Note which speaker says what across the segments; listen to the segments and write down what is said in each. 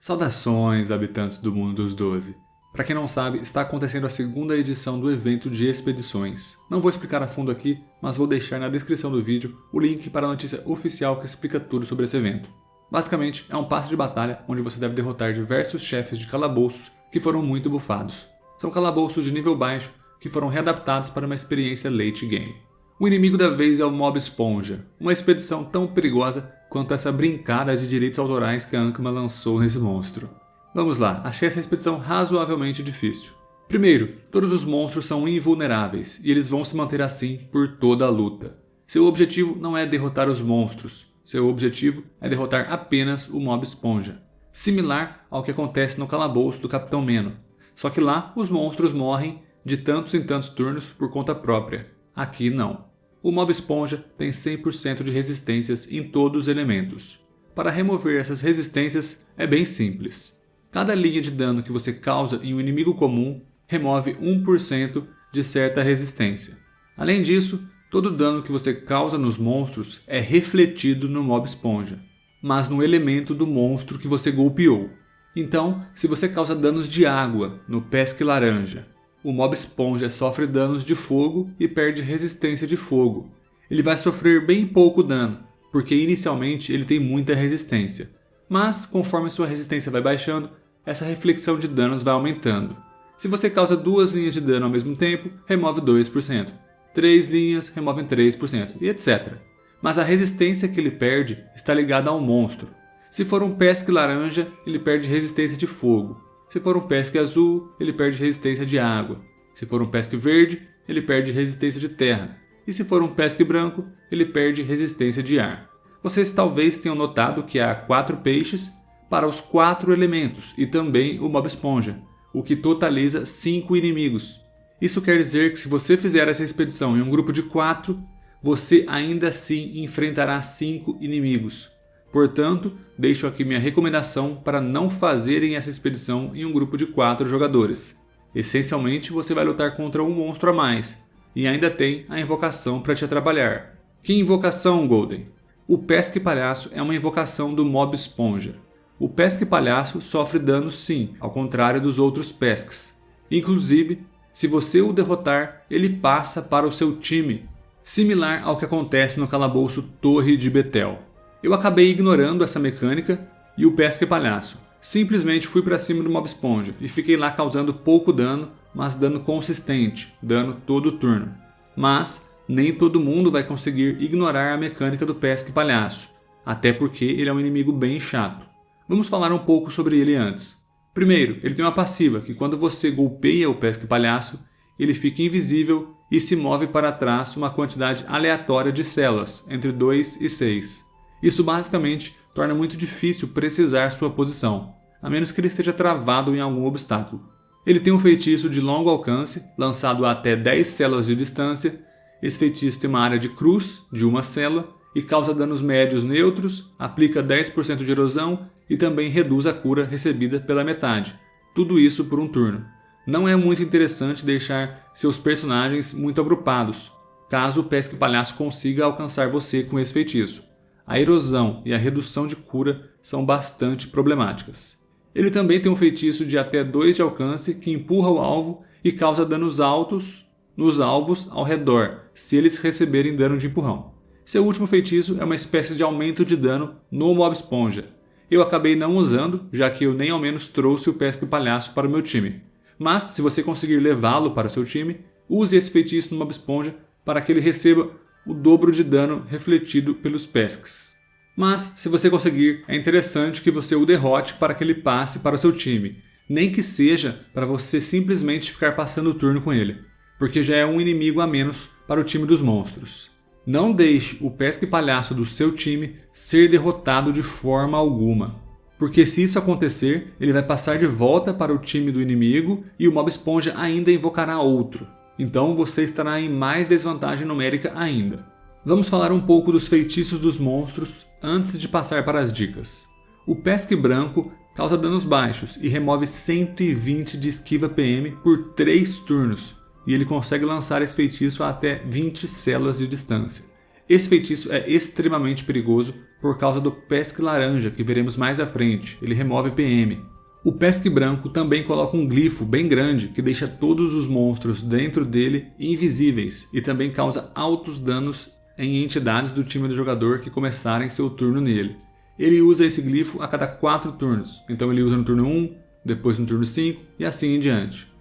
Speaker 1: Saudações, habitantes do mundo dos 12. Para quem não sabe, está acontecendo a segunda edição do evento de expedições. Não vou explicar a fundo aqui, mas vou deixar na descrição do vídeo o link para a notícia oficial que explica tudo sobre esse evento. Basicamente, é um passe de batalha onde você deve derrotar diversos chefes de calabouços que foram muito bufados. São calabouços de nível baixo que foram readaptados para uma experiência late game. O inimigo da vez é o Mob Esponja, uma expedição tão perigosa quanto essa brincada de direitos autorais que a Ankama lançou nesse monstro. Vamos lá, achei essa expedição razoavelmente difícil. Primeiro, todos os monstros são invulneráveis e eles vão se manter assim por toda a luta. Seu objetivo não é derrotar os monstros, seu objetivo é derrotar apenas o Mob Esponja, similar ao que acontece no calabouço do Capitão Meno. Só que lá os monstros morrem de tantos em tantos turnos por conta própria. Aqui não. O Mob Esponja tem 100% de resistências em todos os elementos. Para remover essas resistências é bem simples. Cada linha de dano que você causa em um inimigo comum remove 1% de certa resistência. Além disso, todo dano que você causa nos monstros é refletido no Mob Esponja, mas no elemento do monstro que você golpeou. Então, se você causa danos de água no Pesque Laranja, o Mob Esponja sofre danos de fogo e perde resistência de fogo. Ele vai sofrer bem pouco dano, porque inicialmente ele tem muita resistência. Mas, conforme sua resistência vai baixando, essa reflexão de danos vai aumentando. Se você causa 2 linhas de dano ao mesmo tempo, remove 2%. 3 linhas, remove 3%, e etc. Mas a resistência que ele perde está ligada ao monstro. Se for um Pesque Laranja, ele perde resistência de fogo. Se for um Pesque Azul, ele perde resistência de água. Se for um Pesque Verde, ele perde resistência de terra. E se for um Pesque Branco, ele perde resistência de ar. Vocês talvez tenham notado que há 4 peixes para os 4 elementos e também o Mob Esponja, o que totaliza 5 inimigos. Isso quer dizer que se você fizer essa expedição em um grupo de 4, você ainda assim enfrentará 5 inimigos. Portanto, deixo aqui minha recomendação para não fazerem essa expedição em um grupo de 4 jogadores. Essencialmente, você vai lutar contra um monstro a mais, e ainda tem a invocação para te atrapalhar. Que invocação, Golden? O Pesque Palhaço é uma invocação do Mob Esponja. O Pesque Palhaço sofre danos sim, ao contrário dos outros Pesques. Inclusive, se você o derrotar, ele passa para o seu time, similar ao que acontece no calabouço Torre de Betel. Eu acabei ignorando essa mecânica e o Pesque Palhaço. Simplesmente fui para cima do Mob Esponja e fiquei lá causando pouco dano, mas dano consistente, dano todo turno. Mas nem todo mundo vai conseguir ignorar a mecânica do Pesque Palhaço, até porque ele é um inimigo bem chato. Vamos falar um pouco sobre ele antes. Primeiro, ele tem uma passiva que quando você golpeia o Pesque Palhaço, ele fica invisível e se move para trás uma quantidade aleatória de células, entre 2 e 6. Isso basicamente torna muito difícil precisar sua posição, a menos que ele esteja travado em algum obstáculo. Ele tem um feitiço de longo alcance, lançado a até 10 células de distância. Esse feitiço tem uma área de cruz, de uma célula, e causa danos médios neutros, aplica 10% de erosão e também reduz a cura recebida pela metade. Tudo isso por um turno. Não é muito interessante deixar seus personagens muito agrupados, caso o Pesque Palhaço consiga alcançar você com esse feitiço. A erosão e a redução de cura são bastante problemáticas. Ele também tem um feitiço de até 2 de alcance que empurra o alvo e causa danos altos nos alvos ao redor, se eles receberem dano de empurrão. Seu último feitiço é uma espécie de aumento de dano no Mob Esponja. Eu acabei não usando, já que eu nem ao menos trouxe o Pesque Palhaço para o meu time. Mas, se você conseguir levá-lo para o seu time, use esse feitiço no Mob Esponja para que ele receba o dobro de dano refletido pelos pesques. Mas, se você conseguir, é interessante que você o derrote para que ele passe para o seu time, nem que seja para você simplesmente ficar passando o turno com ele, porque já é um inimigo a menos para o time dos monstros. Não deixe o Pesque Palhaço do seu time ser derrotado de forma alguma, porque se isso acontecer, ele vai passar de volta para o time do inimigo e o Mob Esponja ainda invocará outro. Então você estará em mais desvantagem numérica ainda. Vamos falar um pouco dos feitiços dos monstros antes de passar para as dicas. O Pesque Branco causa danos baixos e remove 120 de esquiva PM por 3 turnos. E ele consegue lançar esse feitiço a até 20 células de distância. Esse feitiço é extremamente perigoso por causa do Pesque Laranja, que veremos mais à frente. Ele remove PM. O Pesque Branco também coloca um glifo bem grande que deixa todos os monstros dentro dele invisíveis e também causa altos danos em entidades do time do jogador que começarem seu turno nele. Ele usa esse glifo a cada 4 turnos, então ele usa no turno 1, depois no turno 5 e assim em diante.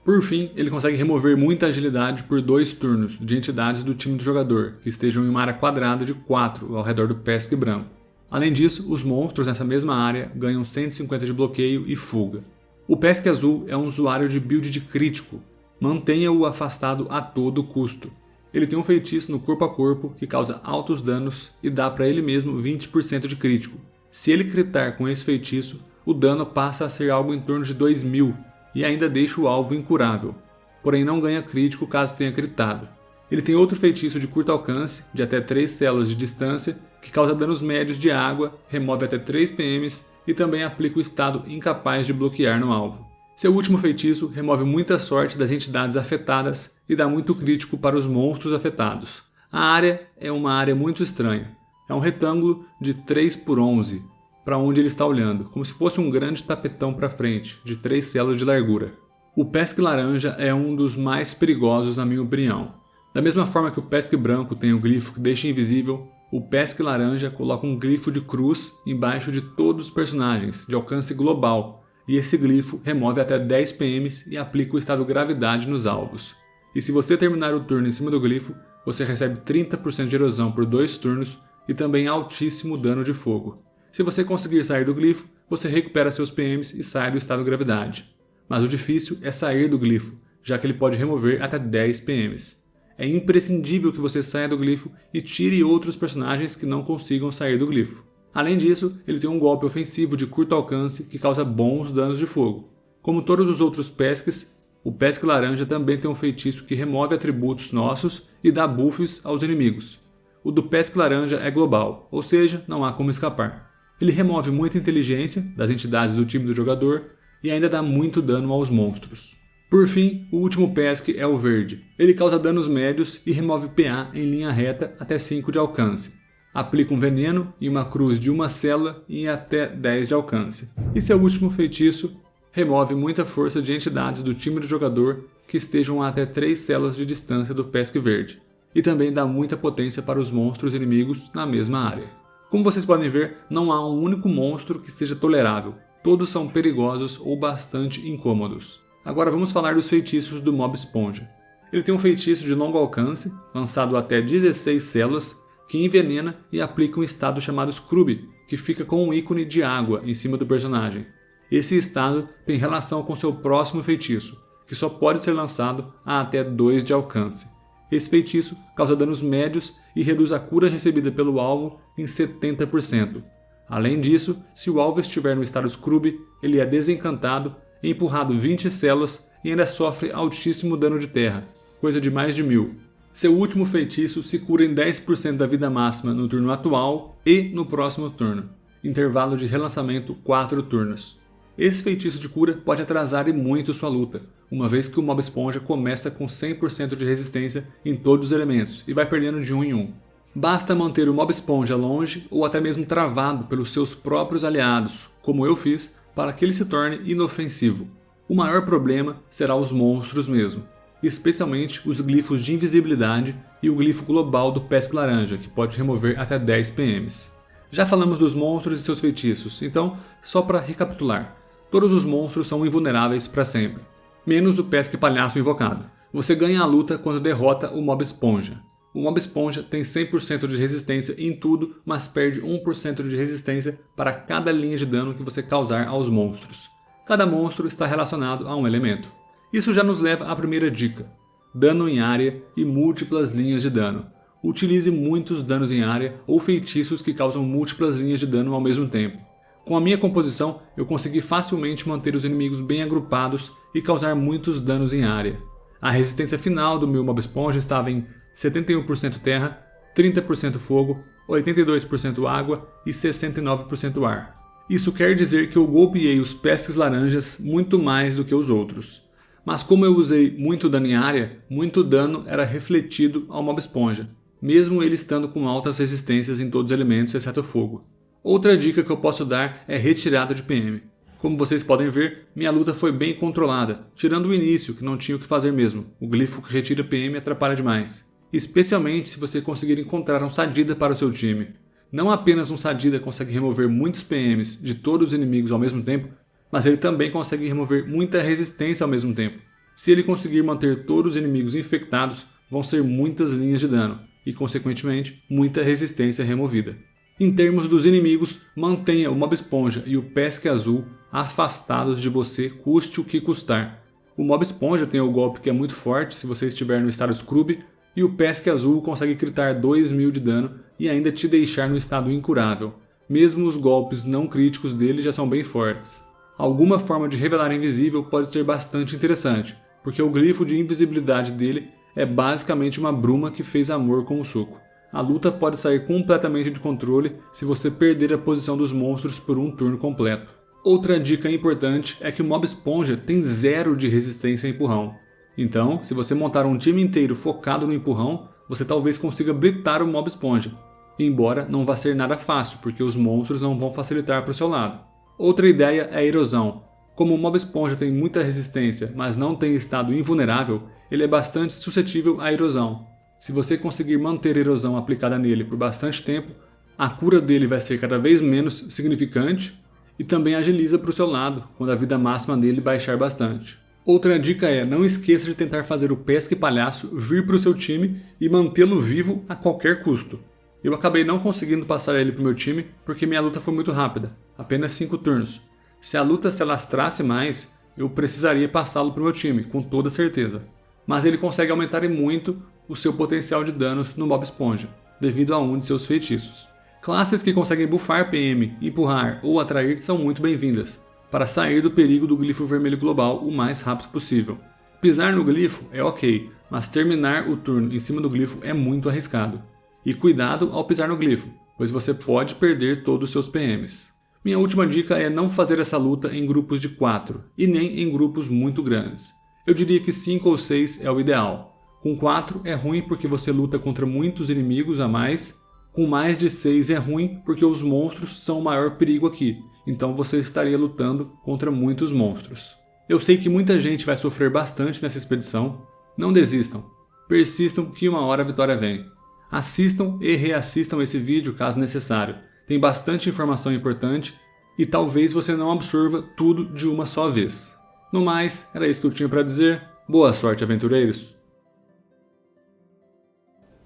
Speaker 1: Por fim, ele consegue remover muita agilidade por 2 turnos de entidades do time do jogador, que estejam em uma área quadrada de 4 ao redor do Pesque Branco. Além disso, os monstros nessa mesma área ganham 150 de bloqueio e fuga. O Pesque Azul é um usuário de build de crítico. Mantenha-o afastado a todo custo. Ele tem um feitiço no corpo a corpo que causa altos danos e dá para ele mesmo 20% de crítico. Se ele critar com esse feitiço, o dano passa a ser algo em torno de 2000 e ainda deixa o alvo incurável, porém não ganha crítico caso tenha critado. Ele tem outro feitiço de curto alcance, de até 3 células de distância, que causa danos médios de água, remove até 3 PMs e também aplica o estado incapaz de bloquear no alvo. Seu último feitiço remove muita sorte das entidades afetadas e dá muito crítico para os monstros afetados. A área é uma área muito estranha. É um retângulo de 3 por 11, para onde ele está olhando, como se fosse um grande tapetão para frente, de 3 células de largura. O Pesque Laranja é um dos mais perigosos na minha opinião. Da mesma forma que o Pesque Branco tem o glifo que deixa invisível, o Pesque Laranja coloca um glifo de cruz embaixo de todos os personagens, de alcance global, e esse glifo remove até 10 PMs e aplica o estado gravidade nos alvos. E se você terminar o turno em cima do glifo, você recebe 30% de erosão por 2 turnos e também altíssimo dano de fogo. Se você conseguir sair do glifo, você recupera seus PMs e sai do estado gravidade. Mas o difícil é sair do glifo, já que ele pode remover até 10 PMs. É imprescindível que você saia do glifo e tire outros personagens que não consigam sair do glifo. Além disso, ele tem um golpe ofensivo de curto alcance que causa bons danos de fogo. Como todos os outros pesques, o Pesque Laranja também tem um feitiço que remove atributos nossos e dá buffs aos inimigos. O do Pesque Laranja é global, ou seja, não há como escapar. Ele remove muita inteligência das entidades do time do jogador e ainda dá muito dano aos monstros. Por fim, o último pesque é o verde. Ele causa danos médios e remove PA em linha reta até 5 de alcance. Aplica um veneno e uma cruz de uma célula em até 10 de alcance. E seu último feitiço remove muita força de entidades do time do jogador que estejam a até 3 células de distância do pesque verde. E também dá muita potência para os monstros inimigos na mesma área. Como vocês podem ver, não há um único monstro que seja tolerável. Todos são perigosos ou bastante incômodos. Agora vamos falar dos feitiços do Mob Esponja. Ele tem um feitiço de longo alcance, lançado até 16 células, que envenena e aplica um estado chamado Scrub, que fica com um ícone de água em cima do personagem. Esse estado tem relação com seu próximo feitiço, que só pode ser lançado a até 2 de alcance. Esse feitiço causa danos médios e reduz a cura recebida pelo alvo em 70%. Além disso, se o alvo estiver no estado Scrub, ele é desencantado, empurrado 20 células e ainda sofre altíssimo dano de terra, coisa de mais de 1000. Seu último feitiço se cura em 10% da vida máxima no turno atual e no próximo turno, intervalo de relançamento 4 turnos. Esse feitiço de cura pode atrasar e muito sua luta, uma vez que o Mob Esponja começa com 100% de resistência em todos os elementos e vai perdendo de 1 em 1. Basta manter o Mob Esponja longe ou até mesmo travado pelos seus próprios aliados, como eu fiz, para que ele se torne inofensivo. O maior problema será os monstros mesmo, especialmente os glifos de invisibilidade e o glifo global do Pesque Laranja, que pode remover até 10 PMs. Já falamos dos monstros e seus feitiços, então, só para recapitular, todos os monstros são invulneráveis para sempre, menos o Pesque Palhaço invocado. Você ganha a luta quando derrota o Mob Esponja. O Mob Esponja tem 100% de resistência em tudo, mas perde 1% de resistência para cada linha de dano que você causar aos monstros. Cada monstro está relacionado a um elemento. Isso já nos leva à primeira dica: dano em área e múltiplas linhas de dano. Utilize muitos danos em área ou feitiços que causam múltiplas linhas de dano ao mesmo tempo. Com a minha composição, eu consegui facilmente manter os inimigos bem agrupados e causar muitos danos em área. A resistência final do meu Mob Esponja estava em 71% terra, 30% fogo, 82% água e 69% ar. Isso quer dizer que eu golpeei os pesques laranjas muito mais do que os outros. Mas como eu usei muito dano em área, muito dano era refletido ao Mob Esponja. mesmo ele estando com altas resistências em todos os elementos exceto fogo. Outra dica que eu posso dar é retirada de PM. Como vocês podem ver, minha luta foi bem controlada, tirando o início, que não tinha o que fazer mesmo. O glifo que retira PM atrapalha demais. Especialmente se você conseguir encontrar um Sadida para o seu time. Não apenas um Sadida consegue remover muitos PMs de todos os inimigos ao mesmo tempo, mas ele também consegue remover muita resistência ao mesmo tempo. Se ele conseguir manter todos os inimigos infectados, vão ser muitas linhas de dano e, consequentemente, muita resistência removida. Em termos dos inimigos, mantenha o Mob Esponja e o Pesque Azul afastados de você, custe o que custar. O Mob Esponja tem o golpe que é muito forte se você estiver no estado Scrub, e o Pesque Azul consegue critar 2000 de dano e ainda te deixar no estado incurável. Mesmo os golpes não críticos dele já são bem fortes. Alguma forma de revelar invisível pode ser bastante interessante, porque o glifo de invisibilidade dele é basicamente uma bruma que fez amor com o soco. A luta pode sair completamente de controle se você perder a posição dos monstros por um turno completo. Outra dica importante é que o Mob Esponja tem 0 de resistência a empurrão. Então, se você montar um time inteiro focado no empurrão, você talvez consiga blitar o Mob Esponja, embora não vá ser nada fácil, porque os monstros não vão facilitar para o seu lado. Outra ideia é a erosão. Como o Mob Esponja tem muita resistência, mas não tem estado invulnerável, ele é bastante suscetível à erosão. Se você conseguir manter a erosão aplicada nele por bastante tempo, a cura dele vai ser cada vez menos significante e também agiliza para o seu lado, quando a vida máxima dele baixar bastante. Outra dica é, não esqueça de tentar fazer o Pesque Palhaço vir para o seu time e mantê-lo vivo a qualquer custo. Eu acabei não conseguindo passar ele para o meu time porque minha luta foi muito rápida, apenas 5 turnos. Se a luta se alastrasse mais, eu precisaria passá-lo para o meu time, com toda certeza. Mas ele consegue aumentar muito o seu potencial de danos no Mob Esponja, devido a um de seus feitiços. Classes que conseguem buffar PM, empurrar ou atrair são muito bem-vindas, para sair do perigo do glifo vermelho global o mais rápido possível. Pisar no glifo é ok, mas terminar o turno em cima do glifo é muito arriscado. E cuidado ao pisar no glifo, pois você pode perder todos os seus PMs. Minha última dica é não fazer essa luta em grupos de 4, e nem em grupos muito grandes. Eu diria que 5 ou 6 é o ideal. Com 4 é ruim porque você luta contra muitos inimigos a mais. Com mais de 6 é ruim porque os monstros são o maior perigo aqui. Então você estaria lutando contra muitos monstros. Eu sei que muita gente vai sofrer bastante nessa expedição. Não desistam. Persistam que uma hora a vitória vem. Assistam e reassistam esse vídeo caso necessário. Tem bastante informação importante e talvez você não absorva tudo de uma só vez. No mais, era isso que eu tinha para dizer. Boa sorte, aventureiros!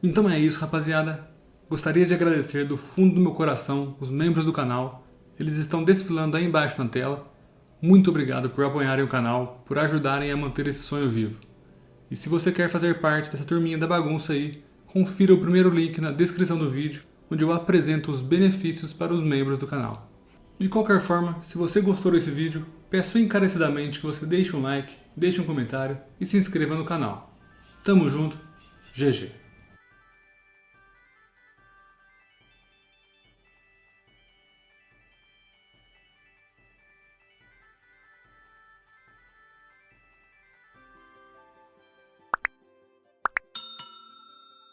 Speaker 1: Então é isso, rapaziada. Gostaria de agradecer do fundo do meu coração os membros do canal. Eles estão desfilando aí embaixo na tela. Muito obrigado por apoiarem o canal, por ajudarem a manter esse sonho vivo. E se você quer fazer parte dessa turminha da bagunça aí, confira o primeiro link na descrição do vídeo, onde eu apresento os benefícios para os membros do canal. De qualquer forma, se você gostou desse vídeo, peço encarecidamente que você deixe um like, deixe um comentário e se inscreva no canal. Tamo junto, GG!